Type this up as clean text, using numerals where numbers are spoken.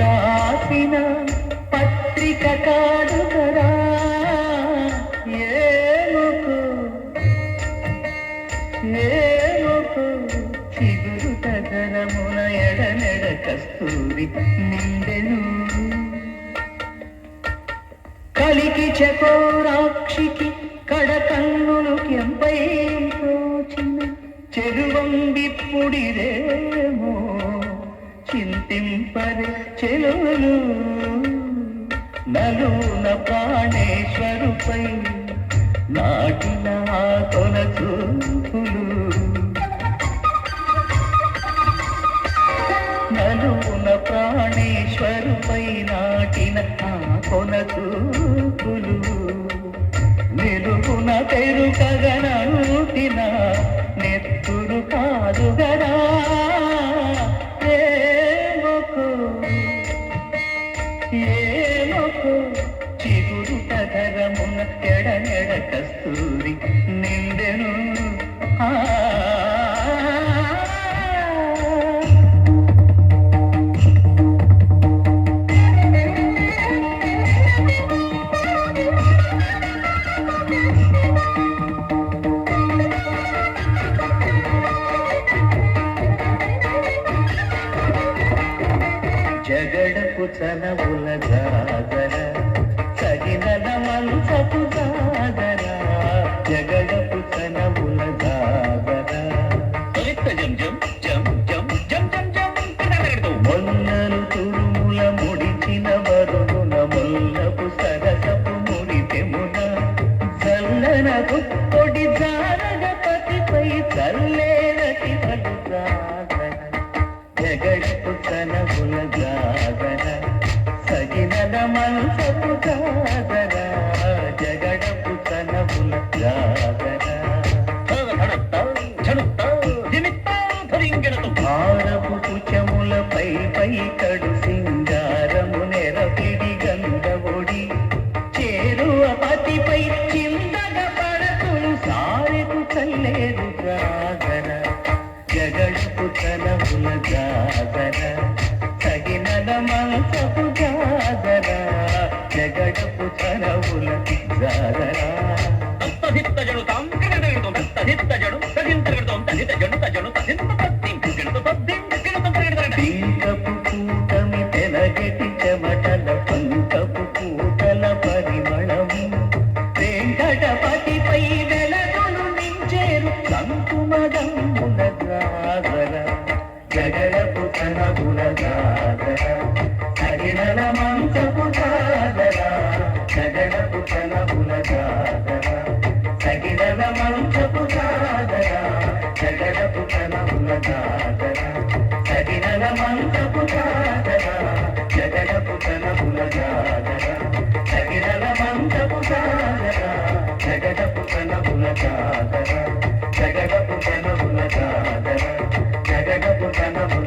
రాసిన పత్రిక కాదు కదా ఏముకు ఏముకు చిగురు తగరమున ఎడనెడ కస్తూరి నిండెను కలికి చకోరాక్షికి కడకన్నులు కెంపై తోచిన చెరువం విప్పుడిరేమో చింతింపరే చెలులు నలున ప్రాణేశ్వరుపై నాటిన కొన చూపులు నలున ప్రాణేశ్వరుపై నాటిన కొన చూపులు నిలుపున పెరుకగనంటిన నెత్తురు కాదు గదా ఏమొకు ఏమొకు చిగురు తగరమున ఎడనెడ కస్తూరి నిండెను జగడపు చనవుల జాగర సగినల మంచపు జాగర జగడపు చనవుల జాగర మొన్నలు తురుముల ముడిచిన బరువున ముల్లపు సరసపు ముడితెమున చల్లనకు పొడి జారగపతిపై చల్లేరటి పడు జాగర జగడపు చనవుల జాగర సగినల మంచపు జాగర జగడపు చనవుల జాగర భారపు కుచములపై పై కడు సింగారము నెరపిడి గంధవుడి చేరువ పతిపై చిందగ పడతులు సారెకు చల్లేరు జాగర జగడపు చనవుల జాగర సగినల మంచపు జాగర జగడపు చనవుల జాగర పింకపు కూటమి తెలగటి చెమటల పంకపు కూటల పరిమళము వెంకటపతిపై వెలదులు నించేరు సంకుమదముల జాగర జగడపు చనవుల జాగర సగినల మంచపు జాగర జగడపు చనవుల జాగర సగినల మంచపు జాగర జగడపు చనవుల జాగర సగినల మంచపు జాగర జగడపు చనవుల జాగర సగినల మంచపు జాగర జగడపు చనవుల జాగర జగడపు చనవుల జాగర జగడపు చనవుల